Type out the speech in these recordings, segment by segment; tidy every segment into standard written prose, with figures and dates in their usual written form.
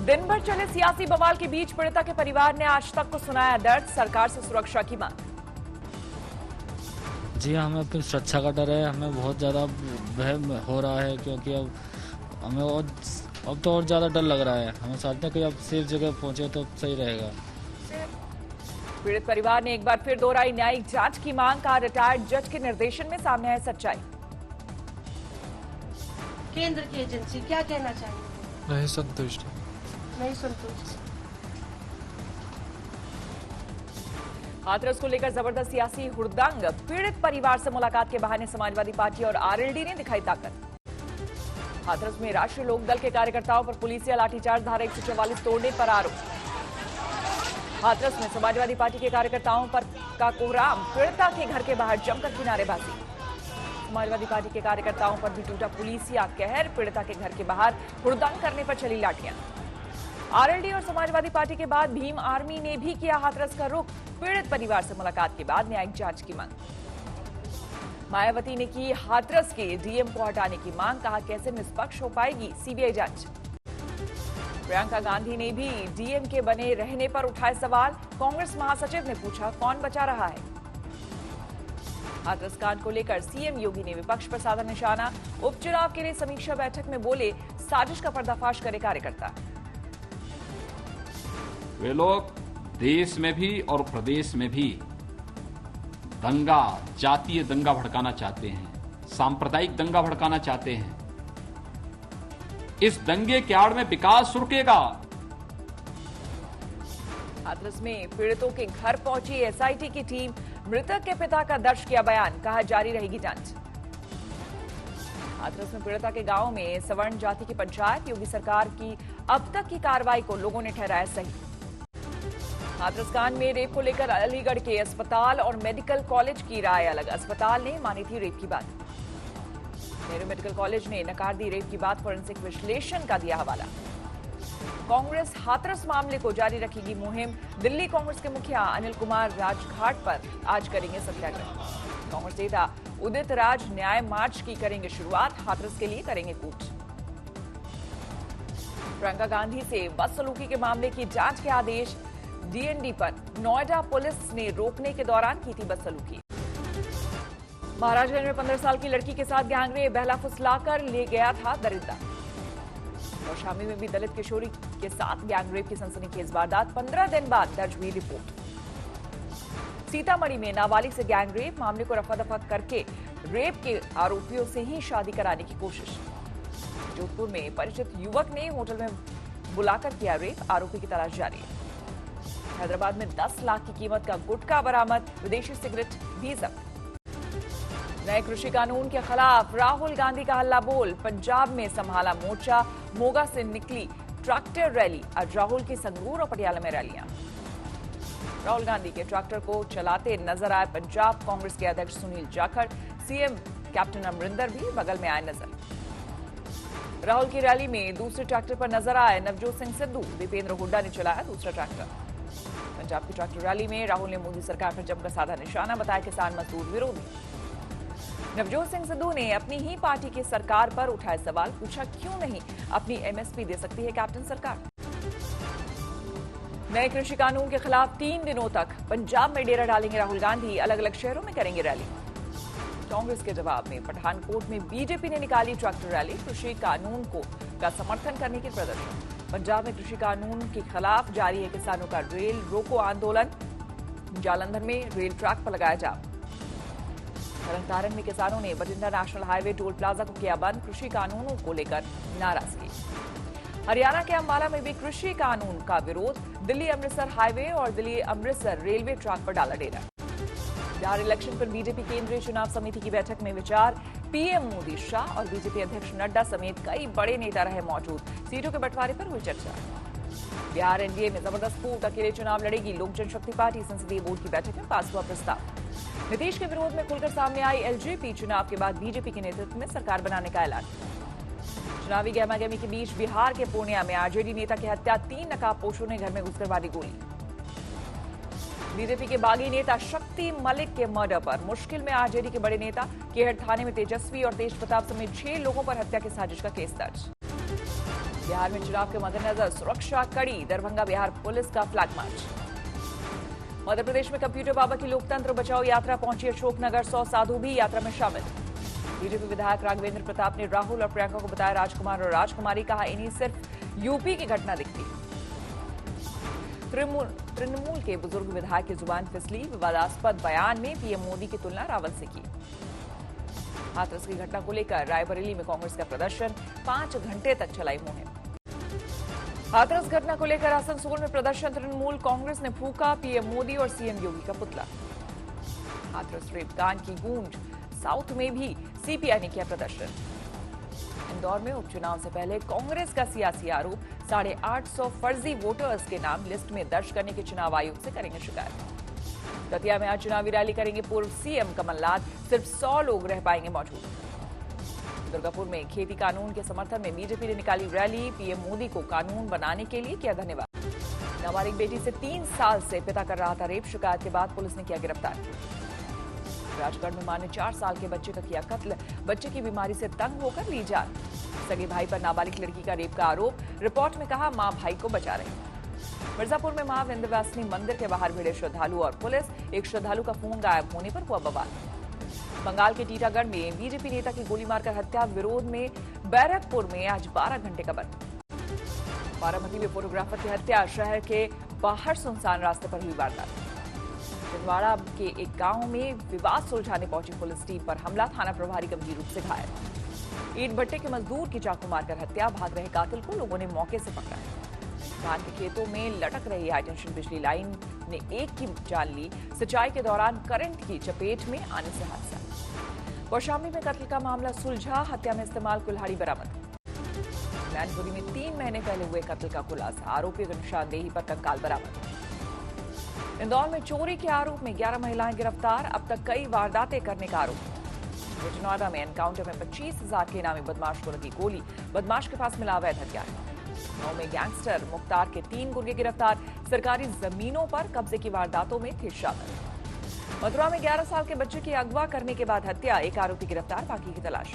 दिन भर चले सियासी बवाल के बीच पीड़िता के परिवार ने आज तक को सुनाया दर्द, सरकार से सुरक्षा की मांग। जी हमें अपनी सुरक्षा का डर है, हमें बहुत ज़्यादा वहम हो रहा है क्योंकि अब हमें अब तो और ज़्यादा डर लग रहा है। हम चाहते हैं कि अब सेफ जगह पहुंचे तो सही रहेगा। पीड़ित परिवार ने एक बार फिर दोहराई न्यायिक जांच की मांग, कहा रिटायर्ड जज के निर्देशन में सामने आए सच्चाई। केंद्र की एजेंसी क्या कहना चाहिए? नहीं संतुष्ट। हाथरस को लेकर जबरदस्त सियासी हुड़दंग, पीड़ित परिवार से मुलाकात के बहाने समाजवादी पार्टी और आरएलडी ने दिखाई ताकत। हाथरस में राष्ट्रीय लोक दल के कार्यकर्ताओं पर पुलिस या लाठीचार्ज, धारा 144 तोड़ने पर आरोप। हाथरस में समाजवादी पार्टी के कार्यकर्ताओं पर का कोहराम, पीड़िता के घर के बाहर जमकर की नारेबाजी। समाजवादी पार्टी के कार्यकर्ताओं पर भी टूटा पुलिसिया कहर, पीड़िता के घर के बाहर हुड़दंग करने पर चली लाठियां। आरएलडी और समाजवादी पार्टी के बाद भीम आर्मी ने भी किया हाथरस का रुख, पीड़ित परिवार से मुलाकात के बाद न्यायिक जांच की मांग। मायावती ने की हाथरस के डीएम को हटाने की मांग, कहा कैसे निष्पक्ष हो पाएगी सीबीआई जांच। प्रियंका गांधी ने भी डीएम के बने रहने पर उठाए सवाल, कांग्रेस महासचिव ने पूछा कौन बचा रहा है। हाथरस कांड को लेकर सीएम योगी ने विपक्ष पर साधा निशाना, उपचुनाव के लिए समीक्षा बैठक में बोले साजिश का पर्दाफाश करे कार्यकर्ता। वे लोग देश में भी और प्रदेश में भी दंगा, जातीय दंगा भड़काना चाहते हैं, सांप्रदायिक दंगा भड़काना चाहते हैं। इस दंगे के आड़ में विकास रुकेगा। हाथरस में पीड़ितों के घर पहुंची एसआईटी की टीम, मृतक के पिता का दर्ज किया बयान, कहा जारी रहेगी जांच। हाथरस में पीड़िता के गांव में सवर्ण जाति की पंचायत, योगी सरकार की अब तक की कार्रवाई को लोगों ने ठहराया सही। हाथरस कांड में रेप को लेकर अलीगढ़ के अस्पताल और मेडिकल कॉलेज की राय अलग, अस्पताल ने मानी थी रेप की बात। नेहरू मेडिकल कॉलेज ने नकार दी रेप की बात, फोरेंसिक विश्लेषण का दिया हवाला। कांग्रेस हाथरस मामले को जारी रखेगी मुहिम, दिल्ली कांग्रेस के मुखिया अनिल कुमार राजघाट पर आज करेंगे सत्याग्रह। कांग्रेस नेता उदित राज न्याय मार्च की करेंगे शुरुआत, हाथरस के लिए करेंगे कूच। प्रियंका गांधी से बदसलूकी के मामले की जांच के आदेश, डीएनडी पर नोएडा पुलिस ने रोकने के दौरान की थी बदसलूकी। महाराजगंज में 15 साल की लड़की के साथ गैंगरेप, बहला फुसलाकर ले गया था दरिंदा। और शामी में भी दलित किशोरी के साथ गैंगरेप की सनसनीखेज वारदात, 15 दिन बाद दर्ज हुई रिपोर्ट। सीतामढ़ी में नाबालिग से गैंगरेप, मामले को रफा दफा करके रेप के आरोपियों से ही शादी कराने की कोशिश। जोधपुर में परिचित युवक ने होटल में बुलाकर किया रेप, आरोपी की तलाश जारी है। हैदराबाद में 10 लाख की कीमत का गुटखा बरामद, विदेशी सिगरेट भी जब्त। नए कृषि कानून के खिलाफ राहुल गांधी का हल्ला बोल, पंजाब में संभाला मोर्चा, मोगा से निकली ट्रैक्टर रैली। आज राहुल की संगरूर और पटियाला में रैलियां। राहुल गांधी के ट्रैक्टर को चलाते नजर आए पंजाब कांग्रेस के अध्यक्ष सुनील जाखड़, सीएम कैप्टन अमरिंदर भी बगल में आए नजर। राहुल की रैली में दूसरे ट्रैक्टर पर नजर आए नवजोत सिंह सिद्धू, दीपेंद्र हुड्डा ने चलाया दूसरा ट्रैक्टर। पंजाब की ट्रैक्टर रैली में राहुल ने मोदी सरकार पर जमकर साधा निशाना, बताया किसान मजदूर विरोधी। नवजोत सिंह सिद्धू ने अपनी ही पार्टी की सरकार पर उठाए सवाल, पूछा क्यों नहीं अपनी एमएसपी दे सकती है कैप्टन सरकार। नए कृषि कानून के खिलाफ 3 दिनों तक पंजाब में डेरा डालेंगे राहुल गांधी, अलग अलग शहरों में करेंगे रैली। कांग्रेस के जवाब में पठानकोट में बीजेपी ने निकाली ट्रैक्टर रैली, कृषि कानून का समर्थन करने के प्रदर्शन। पंजाब में कृषि कानून के खिलाफ जारी है किसानों का रेल रोको आंदोलन, जालंधर में रेल ट्रैक पर लगाया जाम। तरनतारन में किसानों ने Bathinda national highway toll plaza को किया बंद, कृषि कानूनों को लेकर नाराजगी। हरियाणा के अंबाला में भी कृषि कानून का विरोध, दिल्ली अमृतसर हाईवे और दिल्ली अमृतसर रेलवे ट्रैक पर डाला डेरा। बिहार इलेक्शन पर बीजेपी केंद्रीय चुनाव समिति की बैठक में विचार, पीएम मोदी, शाह और बीजेपी अध्यक्ष नड्डा समेत कई बड़े नेता रहे मौजूद, सीटों के बंटवारे पर हुई चर्चा। बिहार एनडीए में जबरदस्त फूट, अकेले चुनाव लड़ेगी लोक जनशक्ति पार्टी, संसदीय बोर्ड की बैठक में पास हुआ प्रस्ताव। नीतीश के विरोध में खुलकर सामने आई एलजेपी, चुनाव के बाद बीजेपी के नेतृत्व में सरकार बनाने का ऐलान। चुनावी गहमागहमी के बीच बिहार के पूर्णिया में आरजेडी नेता की हत्या, 3 नकाबपोशों ने घर में घुसकर मारी गोली। बीजेपी के बागी नेता शक्ति मलिक के मर्डर पर मुश्किल में आरजेडी के बड़े नेता, केहट थाने में तेजस्वी और तेज प्रताप समेत 6 लोगों पर हत्या की साजिश का केस दर्ज। बिहार में चुनाव के मद्देनजर सुरक्षा कड़ी, दरभंगा बिहार पुलिस का फ्लैग मार्च। मध्य प्रदेश में कंप्यूटर बाबा की लोकतंत्र बचाओ यात्रा पहुंची अशोकनगर, 100 साधु भी यात्रा में शामिल। बीजेपी विधायक राघवेंद्र प्रताप ने राहुल और प्रियंका को बताया राजकुमार और राजकुमारी, कहा इन्हीं सिर्फ यूपी की घटना दिखती। तृणमूल के बुजुर्ग विधायक की जुबान फिसली, विवादास्पद बयान में पीएम मोदी की तुलना रावल से की। हाथरस की घटना को लेकर रायबरेली में कांग्रेस का प्रदर्शन, 5 घंटे तक चलाई मुहिम। हाथरस घटना को लेकर आसनसोल में प्रदर्शन, तृणमूल कांग्रेस ने फूका पीएम मोदी और सीएम योगी का पुतला। हाथरस रेप कांड की गूंज, साउथ में भी सीपीआई ने किया प्रदर्शन। इंदौर में उपचुनाव से पहले कांग्रेस का सियासी आरोप, 850 फर्जी वोटर्स के नाम लिस्ट में दर्ज करने के चुनाव आयोग से करेंगे शिकायत। दतिया में आज चुनावी रैली करेंगे पूर्व सीएम कमलनाथ, सिर्फ 100 लोग रह पाएंगे मौजूद। दुर्गापुर में खेती कानून के समर्थन में बीजेपी ने निकाली रैली, पीएम मोदी को कानून बनाने के लिए किया धन्यवाद। नाबालिग बेटी से 3 साल से पिता कर रहा था रेप, शिकायत के बाद पुलिस ने किया गिरफ्तार। राजगढ़ में मां ने 4 साल के बच्चे का किया कत्ल, बच्चे की बीमारी से तंग होकर ली जान। सगे भाई पर नाबालिग लड़की का रेप का आरोप, रिपोर्ट में कहा मां भाई को बचा रही। मिर्जापुर में मां विंध्यवासिनी मंदिर के बाहर भिड़े श्रद्धालु और पुलिस, एक श्रद्धालु का फोन गायब होने पर हुआ बवाल। बंगाल के टीटागढ़ में बीजेपी नेता की गोली मारकर हत्या, विरोध में बैरकपुर में आज 12 घंटे का बंद। बारामती में फोटोग्राफर की हत्या, शहर के बाहर सुनसान रास्ते पर हुई वारदात। छिंदवाड़ा के एक गांव में विवाद सुलझाने पहुंची पुलिस टीम पर हमला, थाना प्रभारी गंभीर रूप से घायल। ईंट भट्टे के मजदूर की चाकू मारकर हत्या, भाग रहे कातिल को लोगों ने मौके से पकड़ा। धान के खेतों में लटक रही हाईटेंशन बिजली लाइन ने एक की जान ली, सिंचाई के दौरान करंट की चपेट में आने से हादसा। कौशाम्बी में कत्ल का मामला सुलझा, हत्या में इस्तेमाल कुल्हाड़ी बरामद। मैनपुरी में 3 महीने पहले हुए कत्ल का खुलासा, आरोपी की निशानदेही पर कंकाल बरामद। इंदौर में चोरी के आरोप में 11 महिलाएं गिरफ्तार, अब तक कई वारदातें करने का आरोप। बिजनौरा में एनकाउंटर में 25,000 के इनामी बदमाश को लगी गोली, बदमाश के पास मिला अवैध हथियार। नौ में गैंगस्टर मुख्तार के 3 गुर्गे गिरफ्तार, सरकारी जमीनों पर कब्जे की वारदातों में थे शामिल। मथुरा में 11 साल के बच्चे की अगवा करने के बाद हत्या, एक आरोपी गिरफ्तार, बाकी की तलाश।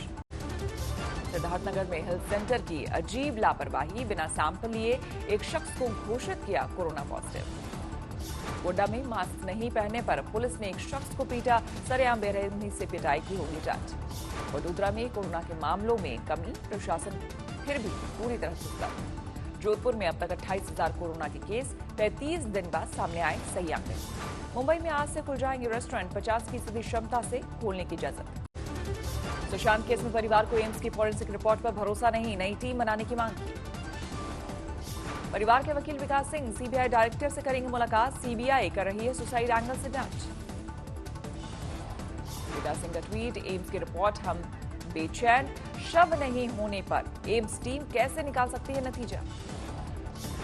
सिद्धार्थनगर में हेल्थ सेंटर की अजीब लापरवाही, बिना सैंपल लिए एक शख्स को घोषित किया कोरोना पॉजिटिव। गोड्डा में मास्क नहीं पहनने पर पुलिस ने एक शख्स को पीटा, सरेआम बेरहमी से पिटाई की होगी जांच। वडोदरा में कोरोना के मामलों में कमी, प्रशासन फिर भी पूरी तरह सुस्ता। जोधपुर में अब तक 28,000 कोरोना के केस, 35 दिन बाद सामने आए सही आंकड़े। मुंबई में आज से खुल जाएंगे रेस्टोरेंट, 50% क्षमता से खोलने की इजाजत। सुशांत केस में परिवार को एम्स की फॉरेंसिक रिपोर्ट पर भरोसा नहीं, नई टीम बनाने की मांग की। परिवार के वकील विकास सिंह सीबीआई डायरेक्टर से करेंगे मुलाकात, सीबीआई कर रही है सुसाइड एंगल से जांच। विकास सिंह का ट्वीट, एम्स की रिपोर्ट हम बेचैन, शव नहीं होने पर एम्स टीम कैसे निकाल सकती है नतीजा।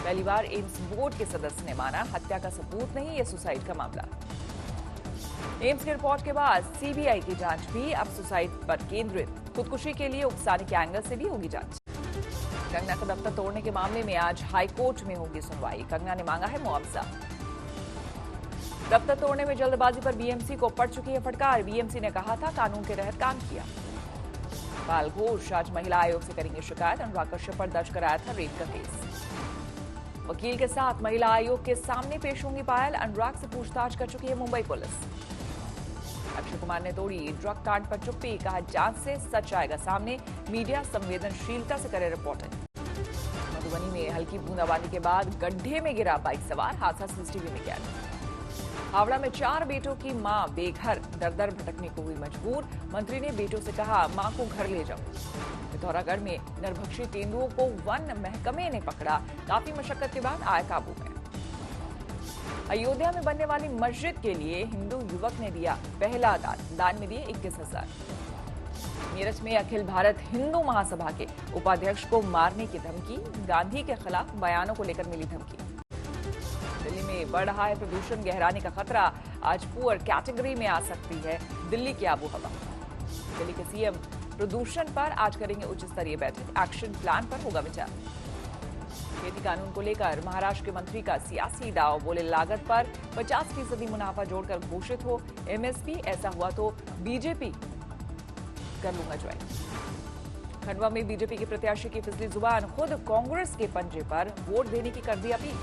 पहली बार एम्स बोर्ड के सदस्य ने माना हत्या का सबूत नहीं, ये सुसाइड का मामला। एम्स की रिपोर्ट के बाद सीबीआई की जांच भी अब सुसाइड पर केंद्रित, खुदकुशी के लिए उकसाने के एंगल से भी होगी जांच। कंगना का दफ्तर तोड़ने के मामले में आज हाईकोर्ट में होगी सुनवाई, कंगना ने मांगा है मुआवजा। दफ्तर तोड़ने में जल्दबाजी पर बीएमसी को पड़ चुकी है फटकार, बीएमसी ने कहा था कानून के तहत काम किया। पायल घोष आज महिला आयोग से करेंगे शिकायत, अनुराग कश्यप पर दर्ज कराया था रेप का केस। वकील के साथ महिला आयोग के सामने पेश होंगी पायल, अनुराग से पूछताछ कर चुकी है मुंबई पुलिस। अक्षय कुमार ने तोड़ी ड्रग कांड पर चुप्पी, कहा जांच से सच आएगा सामने, मीडिया संवेदनशीलता से करे रिपोर्टिंग। मधुबनी में हल्की बूंदाबांदी के बाद गड्ढे में गिरा बाइक सवार, हादसा सीसीटीवी में कैद। हावड़ा में 4 बेटों की मां बेघर, दर दर भटकने को हुई मजबूर, मंत्री ने बेटों से कहा मां को घर ले जाओ। पिथौरागढ़ में नरभक्षी तेंदुओं को वन महकमे ने पकड़ा, काफी मशक्कत के बाद आया काबू में। अयोध्या में बनने वाली मस्जिद के लिए हिंदू युवक ने दिया पहला दान में दिए 21,000। मेरठ में अखिल भारत हिंदू महासभा के उपाध्यक्ष को मारने की धमकी, गांधी के खिलाफ बयानों को लेकर मिली धमकी। दिल्ली में बढ़ रहा है प्रदूषण, गहराने का खतरा, आज पुअर कैटेगरी में आ सकती है दिल्ली की आबो हवा। दिल्ली के सीएम प्रदूषण पर आज करेंगे उच्च स्तरीय बैठक, एक्शन प्लान पर होगा विचार। खेती कानून को लेकर महाराष्ट्र के मंत्री का सियासी दाव, बोले लागत पर 50% मुनाफा जोड़कर घोषित हो एमएसपी, ऐसा हुआ तो बीजेपी कर लूंगा ज्वाइन। खंडवा में बीजेपी के प्रत्याशी की फिसली जुबान, खुद कांग्रेस के पंजे पर वोट देने की कर दी अपील।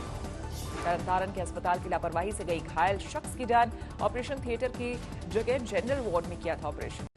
तरनतारन के अस्पताल की लापरवाही से गई घायल शख्स की जान, ऑपरेशन थिएटर की जगह जनरल वार्ड में किया था ऑपरेशन।